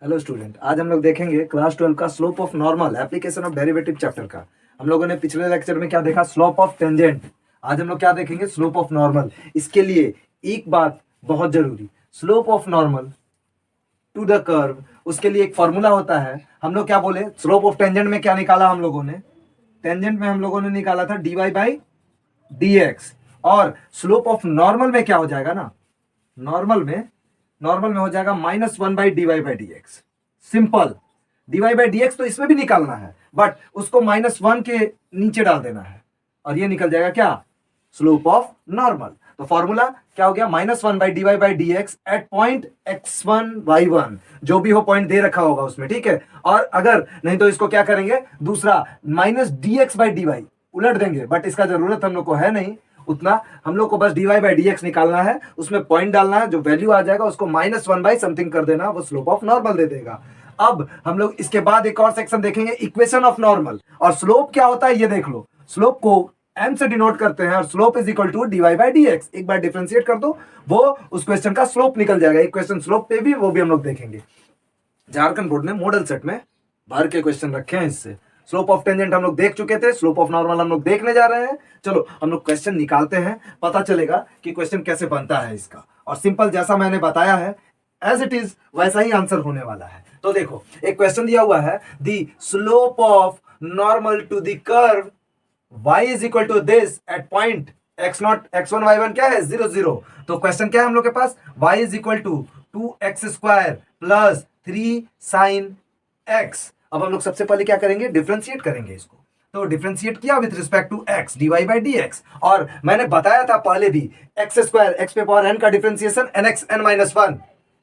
Hello student, आज हम लोग देखेंगे क्लास 12 का slope of normal application of derivative chapter का। हम लोगों ने पिछले लेक्चर में क्या देखा? Slope of tangent. आज हम लोग क्या देखेंगे? Slope of normal. इसके लिए एक बात बहुत जरूरी, slope of normal to the curve, उसके लिए एक फॉर्मूला होता है। हम लोग क्या बोले? स्लोप ऑफ टेंजेंट में क्या निकाला हम लोगों ने? टेंजेंट में हम लोगों ने निकाला था dy बाई dx। और स्लोप ऑफ नॉर्मल में क्या हो जाएगा ना? नॉर्मल में हो जाएगा -1 by dy by dx। Simple. dy by dx तो इसमें भी निकालना है, बट उसको -1 के नीचे डाल देना है और ये निकल जाएगा क्या? Slope of normal. तो फॉर्मूला क्या हो गया? -1 by dy by dx at point x1 y1, जो भी हो पॉइंट दे रखा होगा उसमें, ठीक है। और अगर नहीं तो इसको क्या करेंगे? दूसरा -dx बाई dy उलट देंगे, बट इसका जरूरत हम लोग को है नहीं उतना। हम लोग को बस dy बाई dx निकालना है, उसमें पॉइंट डालना है, जो वैल्यू आ जाएगा उसको -1 बाई समथिंग कर देना, वो स्लोप ऑफ नॉर्मल दे देगा। अब हम लोग इसके बाद एक और सेक्शन देखेंगे, इक्वेशन ऑफ नॉर्मल। और स्लोप क्या होता है ये देख लो। स्लोप को m से डिनोट करते हैं और slope is equal to dy by dx। एक बार डिफरेंशिएट कर दो, वो उस क्वेश्चन का स्लोप निकल जाएगा। एक क्वेश्चन स्लोप पे भी, वो भी हम लोग देखेंगे। झारखंड बोर्ड ने मॉडल सेट में भर के क्वेश्चन रखे हैं इससे। स्लोप ऑफ टेंजेंट हम लोग देख चुके थे, स्लोप ऑफ नॉर्मल हम लोग देखने जा रहे हैं। चलो हम लोग क्वेश्चन निकालते हैं, पता चलेगा कि क्वेश्चन कैसे बनता है इसका। और सिंपल जैसा मैंने बताया है एज इट इज वैसा ही आंसर होने वाला है। तो देखो एक क्वेश्चन दिया हुआ है, the slope of normal to the curve y is equal to this at point x0 x1 y1 क्या है? 0 0। तो क्वेश्चन क्या है हम लोग के पास? y is equal to 2x² plus 3 sin x। अब हम लोग सबसे पहले क्या करेंगे? डिफरेंशिएट करेंगे इसको। तो डिफरेंशिएट किया with respect to x, dy by dx। और मैंने बताया था पहले भी, x² x पे पावर n का differentiation nx n minus 1,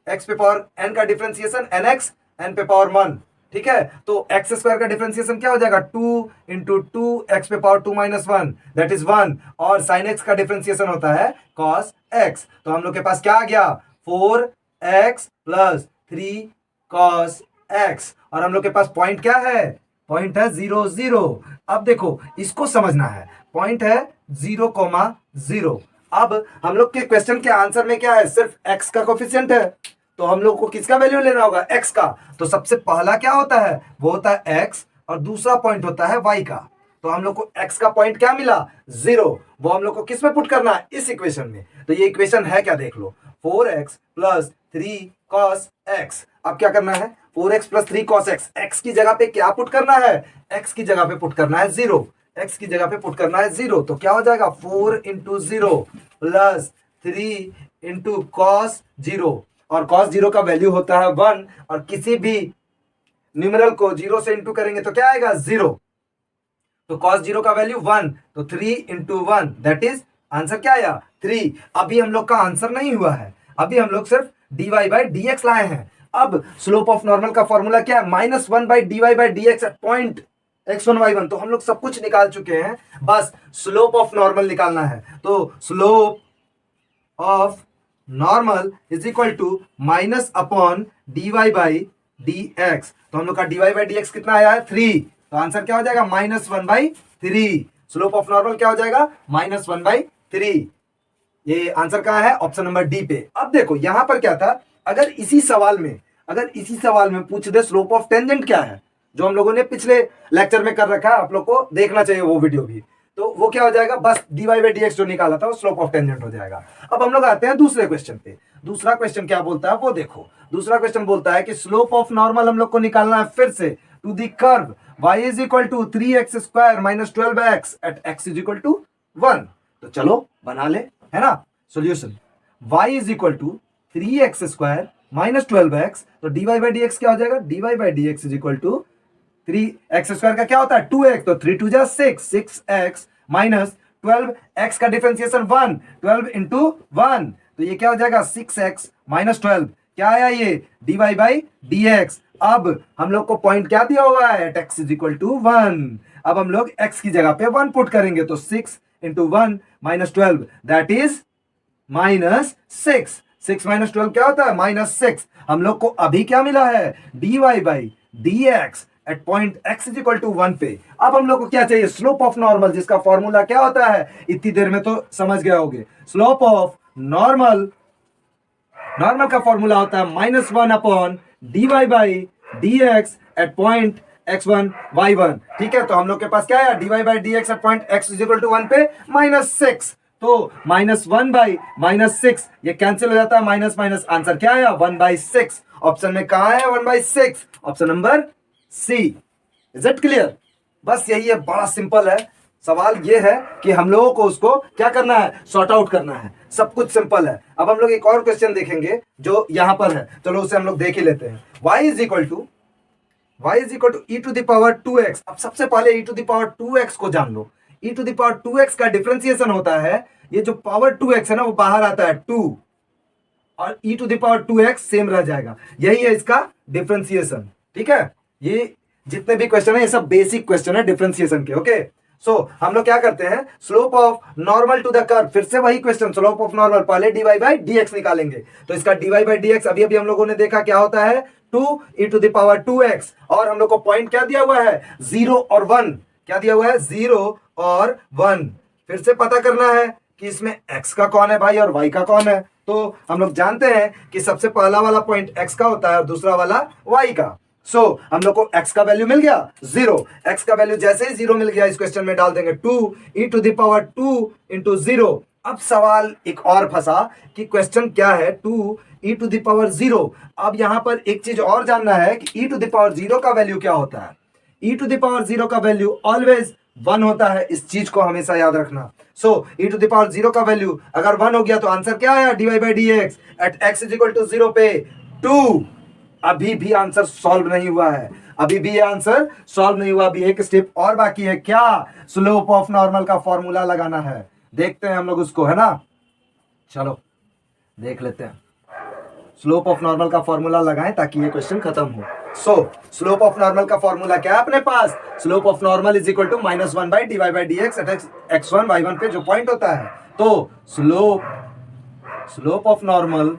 x पे पावर n का डिफरेंशिएशन nx n पे पावर 1, ठीक है। तो x² का डिफरेंशिएशन क्या हो जाएगा? 2 इंटू 2 x पे पावर 2 माइनस 1 दैट इज 1। और sin x का डिफरेंशिएशन होता है cos x। तो हम लोग के पास क्या आ गया? 4x plus 3 cos x। और हम लोग के पास पॉइंट क्या है? पॉइंट है 0 0। अब देखो इसको समझना है, पॉइंट है 0, 0। अब हम लोग के क्वेश्चन के आंसर में क्या है? सिर्फ x का कोफिशिएंट है, तो हम लोग को किसका वैल्यू लेना होगा? x का। तो सबसे पहला क्या होता है? वो होता है x, और दूसरा पॉइंट होता है y का। तो हम लोग को x का पॉइंट क्या मिला? 0। वो हम लोग को किस में पुट करना है? इस इक्वेशन में। तो ये इक्वेशन है क्या? देख लो, 4x प्लस 3 cos x। अब क्या करना है? 4x plus 3 cos x, x की जगह पे क्या पुट करना है? x की जगह पे पुट करना है 0, x की जगह पे पुट करना है 0। तो क्या हो जाएगा? 4 इंटू 0 प्लस 3 इंटू cos 0, और cos 0 का वैल्यू होता है 1, और किसी भी न्यूमेरल को 0 से इंटू करेंगे तो क्या आएगा? 0। तो cos 0 का वैल्यू 1, तो 3 इंटू 1 दैट इज आंसर क्या आया? 3। अभी हम लोग का आंसर नहीं हुआ है, अभी हम लोग सिर्फ dy बाई dx लाए हैं। अब स्लोप ऑफ नॉर्मल का फॉर्मूला क्या है? -1 by dy by dx at point x1 y1। तो हम लोग सब कुछ निकाल चुके हैं, बस स्लोप ऑफ नॉर्मल निकालना है। तो slope of normal is equal to minus upon dy by dx। तो हम लोग का dy बाई dx कितना आया है? 3। तो आंसर क्या हो जाएगा? -1 बाई 3। स्लोप ऑफ नॉर्मल क्या हो जाएगा? -1 बाई 3। ये आंसर कहाँ है? ऑप्शन नंबर डी पे। अब देखो यहां पर क्या था, अगर इसी सवाल में पूछ दे स्लोप ऑफ टेंजेंट क्या है, जो हम लोगों ने पिछले लेक्चर में कर रखा है, आप लोग को देखना चाहिए वो वीडियो भी। तो वो क्या हो जाएगा? बस dy बाई dx जो निकाला था वो स्लोप ऑफ टेंजेंट हो जाएगा। अब हम लोग आते हैं दूसरे क्वेश्चन पे। दूसरा क्वेश्चन क्या बोलता है वो देखो। दूसरा क्वेश्चन बोलता है कि स्लोप ऑफ नॉर्मल हम लोग को निकालना है फिर से to the curve y is equal to 3x² minus 12x at x is equal to 1। तो चलो बना ले, है ना solution. y is equal to 3x² minus 12x, तो dy बाई dx क्या हो जाएगा? dy by dx is equal to 3x² का क्या होता है? 2x, तो 3 2 जा 6, 6x माइनस 12x का डिफरेंशिएशन 1, 12 इंटू 1। तो ये क्या हो जाएगा? 6x minus 12। क्या आया ये? dy by dx। अब हम लोग को पॉइंट क्या दिया हुआ है? x is equal to 1। अब हम लोग x की जगह पे 1 पुट करेंगे, तो 6 into 1 minus 12 that is -6। 6 minus 12 क्या होता है? -6। हम लोग को अभी क्या मिला है? dy by dx at point x is equal to 1 पे। अब हम लोग को क्या चाहिए? स्लोप ऑफ नॉर्मल, जिसका फॉर्मूला क्या होता है? इतनी देर में तो समझ गए होगे। स्लोप ऑफ नॉर्मल नॉर्मल का फॉर्मूला होता है -1/dy/dx eight point x1 y1। ठीक है, तो हम लोग के पास क्या है, dy/dx एट पॉइंट x = 1 पे -6, तो -1/-6 ये कैंसिल हो जाता है, माइनस माइनस आंसर क्या आया 1/6। ऑप्शन में कहा है 1/6, option number C. Is it clear? बस यही है, बड़ा सिंपल है। सवाल ये है कि हम लोगों को उसको क्या करना है, सॉर्ट आउट करना है। सब कुछ सिंपल है। अब हम लोग एक और क्वेश्चन देखेंगे जो यहां पर है, चलो उसे हम लोग देख ही लेते हैं। y = e⁻²x। अब सबसे पहले e⁻²x को जान लो। e⁻²x का डिफरेंशिएशन होता है, ये जो पावर 2x है ना वो बाहर आता है 2, और e⁻²x सेम रह जाएगा। यही है इसका डिफरेंशिएशन। ठीक है, ये जितने भी क्वेश्चन है ये सब बेसिक क्वेश्चन है डिफरेंशिएशन के। ओके, सो हम लोग क्या करते हैं, slope of normal to the curve, फिर से वही क्वेश्चन, स्लोप ऑफ नॉर्मल, पहले dy/dx निकालेंगे। तो इसका dy/dx अभी अभी हम लोगों ने देखा क्या होता है, 2e⁻²x, और हम लोग को पॉइंट क्या दिया हुआ है, 0 और 1। क्या दिया हुआ है, 0 और 1। फिर से पता करना है कि इसमें x का कौन है भाई और y का कौन है। तो हम लोग जानते हैं कि सबसे पहला वाला पॉइंट x का होता है और दूसरा वाला y का। सो हम लोग को x का वैल्यू मिल गया 0। x का वैल्यू जैसे ही 0 मिल गया, इस क्वेश्चन में डाल देंगे 2e⁻² इंटू 0। अब सवाल एक और फंसा कि क्वेश्चन क्या है, 2e⁻0। अब यहां पर एक चीज और जानना है कि e⁻0 का वैल्यू क्या होता है। e⁻0 का वैल्यू ऑलवेज 1 होता है, इस चीज को हमेशा याद रखना। सो e⁻0 का वैल्यू अगर 1 हो गया तो आंसर क्या आया, dy/dx एट x = 0 पे 2। अभी भी आंसर सॉल्व नहीं हुआ है, अभी भी आंसर सॉल्व नहीं हुआ। अभी एक स्टेप और बाकी है, क्या, स्लोप ऑफ नॉर्मल का फॉर्मूला लगाना है। देखते हैं हम लोग उसको, है ना। चलो देख लेते हैं, स्लोप ऑफ नॉर्मल का फॉर्मूला लगाएं ताकि ये क्वेश्चन खत्म हो। सो स्लोप ऑफ नॉर्मल का फॉर्मूला क्या है अपने पास, slope of normal = -1/dy/dx at x1 y1 पे जो पॉइंट होता है। तो slope of normal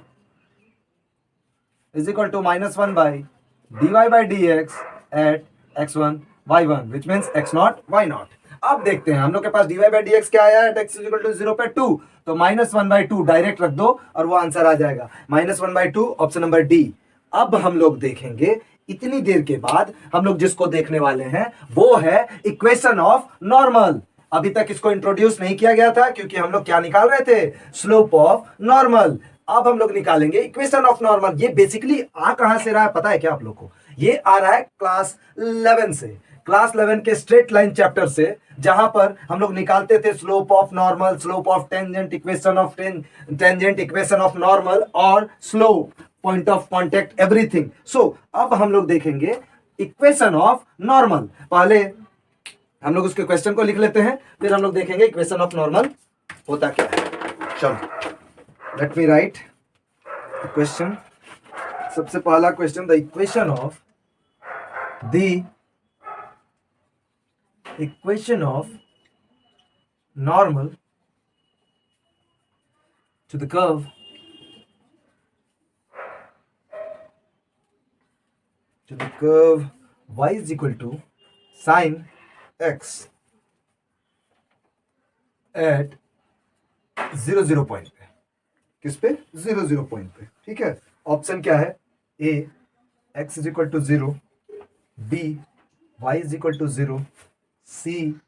is equal to -1/dy/dx at x1 y1 which means x0 y0। अब देखते हैं हम लोग के पास dy/dx क्या आया है, x = 0 पे 2, तो -1/2 डायरेक्ट रख दो और वो आंसर आ जाएगा, -1/2, ऑप्शन नंबर डी। अब हम लोग देखेंगे इतनी देर के बाद, हम लोग जिसको देखने वाले हैं वो है इक्वेशन ऑफ नॉर्मल। अभी तक इसको इंट्रोड्यूस नहीं किया गया था क्योंकि हम लोग क्या निकाल रहे थे, स्लोप ऑफ नॉर्मल। अब हम लोग निकालेंगे इक्वेशन ऑफ नॉर्मल। ये बेसिकली आ कहां से रहा है पता है क्या आप लोग को, ये आ रहा है क्लास 11 से, क्लास 11 के स्ट्रेट लाइन चैप्टर से, जहां पर हम लोग निकालते थे slope of normal, slope of tangent, equation of tangent, equation of normal और slope, point of contact, everything. So अब हम लोग देखेंगे इक्वेशन ऑफ नॉर्मल। पहले हम लोग उसके क्वेश्चन को लिख लेते हैं, फिर हम लोग देखेंगे इक्वेशन ऑफ नॉर्मल होता क्या है। चलो लेट मी राइट क्वेश्चन। सबसे पहला question, the equation of normal to the curve y is equal to sin x at 0 point पे। किस पे, 0 पॉइंट पे। ठीक है, ऑप्शन क्या है, ए x = 0, बी y = 0, सी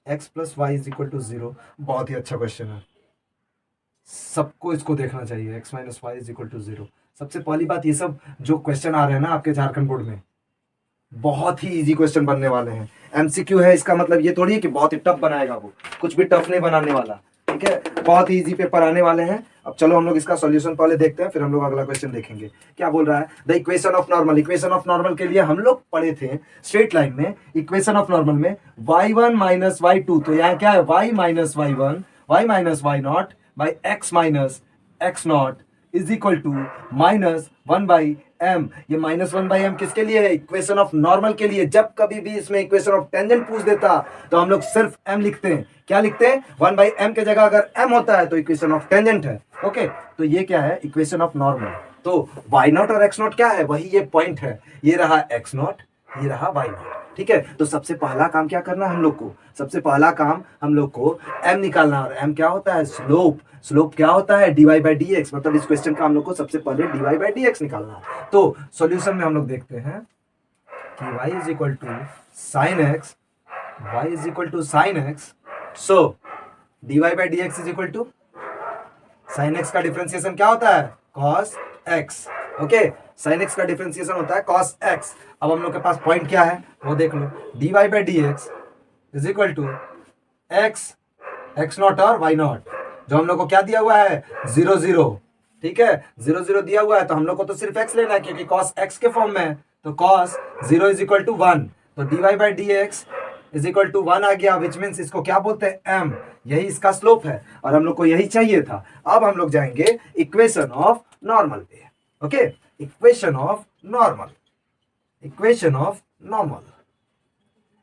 x + y = 0। बहुत ही अच्छा क्वेश्चन है, सबको इसको देखना चाहिए। x - y = 0। सबसे पहली बात, ये सब जो क्वेश्चन आ रहे हैं ना आपके झारखंड बोर्ड में, बहुत ही इजी क्वेश्चन बनने वाले हैं। एमसीक्यू है, इसका मतलब ये थोड़ी है कि बहुत ही टफ बनाएगा वो, कुछ भी टफ नहीं बनाने वाला। ठीक है, बहुत ही इजी पेपर आने वाले हैं। अब चलो हम लोग इसका सॉल्यूशन पहले देखते हैं, फिर हम लोग अगला क्वेश्चन देखेंगे। क्या बोल रहा है, the equation of normal. Equation of normal के लिए हम लोग पढ़े थे स्ट्रेट लाइन में, इक्वेशन ऑफ नॉर्मल में y1 - y2, तो यहाँ क्या है, y - y1 y - y0 by x - x0 is equal to -1/m। ये -1/m किसके लिए है, इक्वेशन ऑफ नॉर्मल के लिए। जब कभी भी इसमें इक्वेशन ऑफ टेंजेंट पूछ देता तो हम लोग सिर्फ m लिखते हैं। क्या लिखते हैं, 1/m के जगह अगर m होता है तो इक्वेशन ऑफ टेंजेंट है। ओके, तो ये क्या है, इक्वेशन ऑफ नॉर्मल। तो y0 और x0 क्या है, वही ये पॉइंट है। ये रहा x0, ये रहा y नॉट। ठीक है, तो सबसे पहला काम क्या करना है हम लोग को, सबसे पहला काम हम लोग को m निकालना, और m क्या होता है, स्लोप। स्लोप क्या होता है, dy बाई डी एक्स, मतलब इस क्वेश्चन का हम लोग को सबसे पहले dy बाई डी एक्स निकालना है। तो सॉल्यूशन में हम लोग देखते हैं कि y is equal to sine x, y is equal to sine x, so dy by d x is equal to sine x का डिफरेंशिएशन क्या होता है, cos x। Okay, sine x का डिफरेंशिएशन होता है cos x। अब हम लोग के पास पॉइंट क्या है वो देख लो, dy by d x is equal to x naught और y नॉट, जो हम लोग को क्या दिया हुआ है 0 0। ठीक है, 0 0 दिया हुआ है, तो हम लोग को तो सिर्फ x लेना है क्योंकि cos x के फॉर्म में है, तो cos 0 इज इक्वल टू 1, तो dy by d x is equal to 1 आ गया, विच मीन्स इसको क्या बोलते हैं m, यही इसका स्लोप है और हम लोग को यही चाहिए था। अब हम लोग जाएंगे इक्वेशन ऑफ नॉर्मल पे। Okay, equation of normal, equation of normal,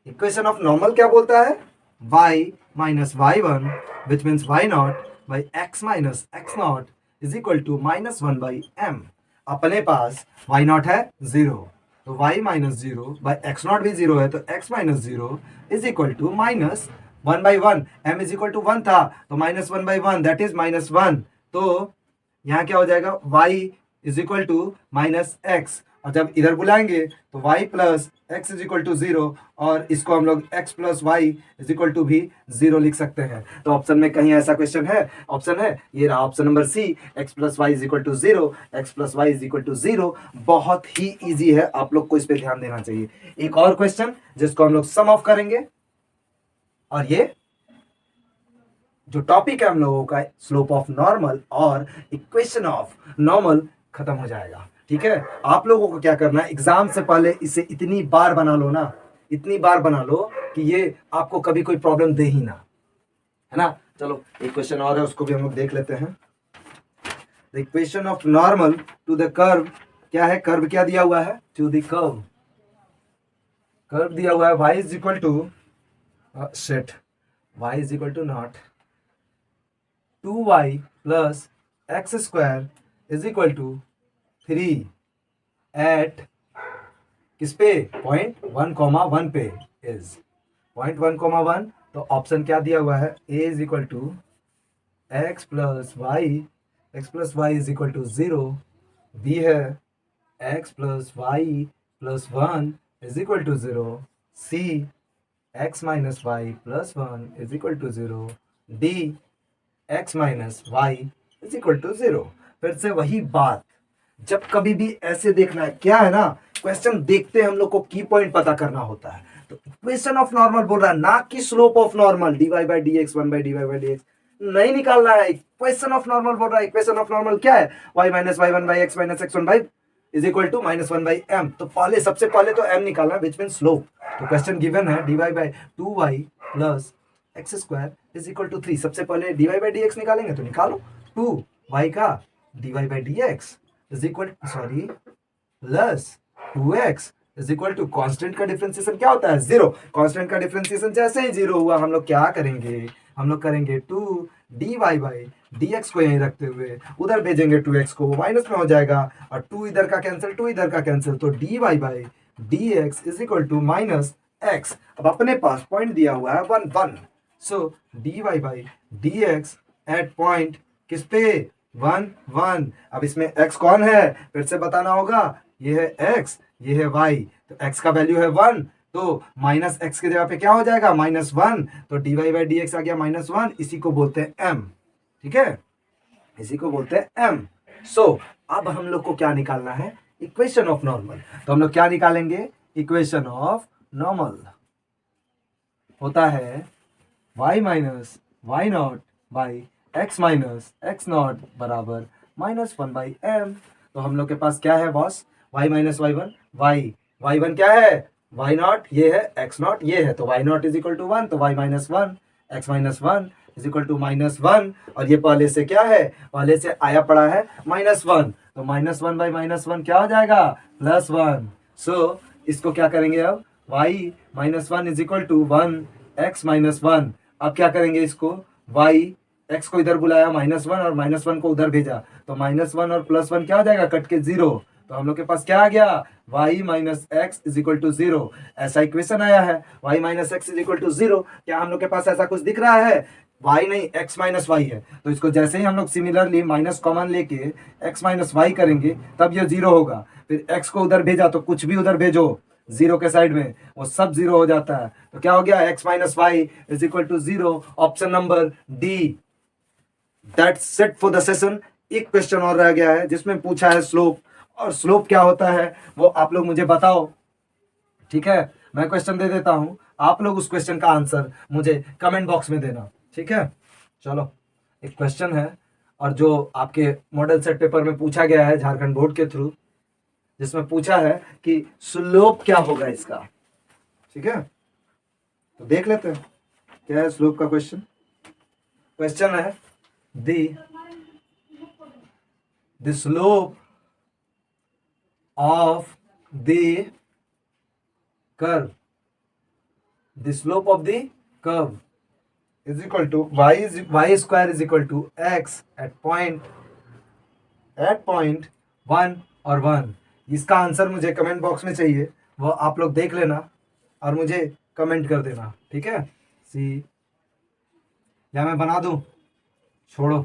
equation of normal क्या बोलता है, y minus y1 which means y naught by x minus x naught is equal to minus 1 by m। अपने पास y naught है 0, तो y minus 0 by x naught भी 0 है, तो x minus 0 is equal to minus 1 by 1, m is equal to 1 था, तो minus 1 by 1 that is minus 1, तो यहाँ क्या हो जाएगा y is equal to minus x, और जब इधर बुलाएंगे तो y plus x is equal to 0, और इसको हम लोग x plus y is equal to भी 0 लिख सकते हैं। तो ऑप्शन में कहीं ऐसा क्वेश्चन है, ऑप्शन है ये रहा option number C, x plus y is equal to 0, x plus y is equal to 0। बहुत ही ईजी है, आप लोग को इस पर ध्यान देना चाहिए। एक और क्वेश्चन जिसको हम लोग सम ऑफ करेंगे, और ये जो टॉपिक है हम लोगों का स्लोप ऑफ नॉर्मल और इक्वेशन ऑफ नॉर्मल खत्म हो जाएगा। ठीक है, आप लोगों को क्या करना है, एग्जाम से पहले इसे इतनी बार बना लो ना, इतनी बार बना लो कि ये आपको कभी कोई प्रॉब्लम दे ही ना, है ना। चलो एक क्वेश्चन और है, उसको भी हम लोग देख लेते हैं। The equation of normal to the curve, क्या है, कर्व क्या दिया हुआ है, टू द कर्व, कर्व दिया हुआ है y is equal to set, y is equal to naught 2y plus x square is equal to 3 at किस पे, पॉइंट 1,1 पे, इज पॉइंट 1,1। तो ऑप्शन क्या दिया हुआ है, a is equal to x plus y is equal to 0, b है x plus y plus 1 is equal to 0, c x minus y plus 1 is equal to 0, d x minus y is equal to 0। फिर से वही बात, जब कभी भी ऐसे देखना है, क्या है ना, क्वेश्चन देखते हैं हम लोग को की पॉइंट पता करना होता है। तो इक्वेशन ऑफ नॉर्मल बोल रहा है, ना कि slope of normal, dy by d x 1 by d y by d x नहीं निकालना है, इक्वेशन ऑफ नॉर्मल बोल रहा है। इक्वेशन ऑफ नॉर्मल क्या है, y minus y 1 by x minus x 1 by is equal to minus 1 by m। तो पहले सबसे पहले तो m निकालना, विच मीन स्लोप। तो क्वेश्चन गिवन है dy by 2y plus x square is equal to 3। सबसे पहले dy बाई डी एक्स निकालेंगे, तो निकालो 2y का dy by d x is equal प्लस 2x is equal to, constant का डिफरेंशिएशन क्या होता है 0, कॉन्स्टेंट का डिफरेंशिएशन जैसे ही 0 हुआ हम लोग क्या करेंगे, हम लोग करेंगे 2 dy बाई dx को यहीं रखते हुए उधर भेजेंगे 2x को, माइनस में हो जाएगा, और 2 इधर का कैंसिल 2 इधर का कैंसिल, तो dy by dx is equal to minus x। अब अपने पास पॉइंट दिया हुआ है 1 1, so dy by dx at point किस पे 1 1। अब इसमें x कौन है, फिर से बताना होगा, ये है x, ये है y, तो x का वैल्यू है 1, तो माइनस x की जगह पे क्या हो जाएगा -1, तो dy बाई डी एक्स आ गया -1, इसी को बोलते हैं m। ठीक है, इसी को बोलते हैं m। सो अब हम लोग को क्या निकालना है, इक्वेशन ऑफ नॉर्मल। तो हम लोग क्या निकालेंगे, इक्वेशन ऑफ नॉर्मल होता है y minus y naught by x minus x naught बराबर -1 बाई m। तो हम लोग के पास क्या है boss, y minus y1, y1 क्या है, y नॉट, ये है x नॉट, ये है, तो y naught is equal to 1, तो y minus 1 x minus 1 is equal to -1, और ये पहले से क्या है, पहले से आया पड़ा है -1, तो -1 बाई -1 क्या हो जाएगा +1। सो इसको क्या करेंगे अब, y minus 1 is equal to 1 x minus 1। अब क्या करेंगे इसको, y x को इधर बुलाया -1 और -1 को उधर भेजा, तो -1 और +1 क्या हो जाएगा, कट के 0, तो हम लोग के पास क्या आ गया, y minus x is equal to 0। ऐसा इक्वेशन आया है, y minus x is equal to 0। क्या हम लोग के पास ऐसा कुछ दिख रहा है, y नहीं x माइनस वाई है। तो इसको जैसे ही हम लोग सिमिलरली माइनस कॉमन लेके x माइनस वाई करेंगे तब ये 0 होगा। फिर x को उधर भेजा तो कुछ भी उधर भेजो 0 के साइड में, वो सब 0 हो जाता है। तो क्या हो गया, x minus y is equal to 0, option number D. That's it for the session. एक क्वेश्चन और रह गया है जिसमें पूछा है स्लोप, और स्लोप क्या होता है वो आप लोग मुझे बताओ, ठीक है। मैं क्वेश्चन दे देता हूं, आप लोग उस क्वेश्चन का आंसर मुझे कमेंट बॉक्स में देना, ठीक है। चलो, एक क्वेश्चन है और जो आपके मॉडल सेट पेपर में पूछा गया है झारखंड बोर्ड के थ्रू, जिसमें पूछा है कि स्लोप क्या होगा इसका, ठीक है। तो देख लेते हैं क्या है स्लोप का क्वेश्चन। क्वेश्चन है the slope of the curve, the slope of the curve is equal to y square is equal to x at point 1 और 1। इसका आंसर मुझे कमेंट बॉक्स में चाहिए, वो आप लोग देख लेना और मुझे कमेंट कर देना, ठीक है। सी या मैं बना दूं, छोड़ो,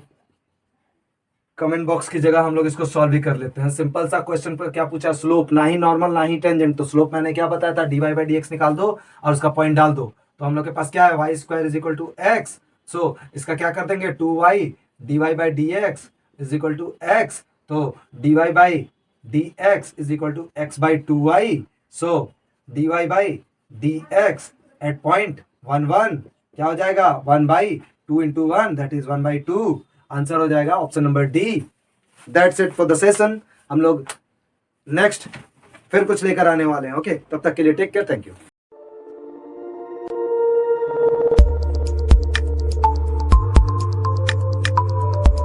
कमेंट बॉक्स की जगह हम लोग इसको सॉल्व भी कर लेते हैं। सिंपल सा क्वेश्चन पर क्या पूछा, स्लोप, ना ही नॉर्मल ना ही टेंजेंट। तो स्लोप मैंने क्या बताया था, dy बाई डी एक्स निकाल दो और उसका पॉइंट डाल दो। तो हम लोग के पास क्या है, y square is equal to x. So इसका क्या कर देंगे, 2y dy by d x is equal to x. तो dy by d x is equal to x by 2y। So dy by d x at point 1 1 क्या हो जाएगा, 1 by 2 into 1 that is 1 by 2। Answer हो जाएगा option number D. That's it for the session. हम लोग next फिर कुछ लेकर आने वाले हैं। ओके, तब तक के लिए टेक केयर, थैंक यू।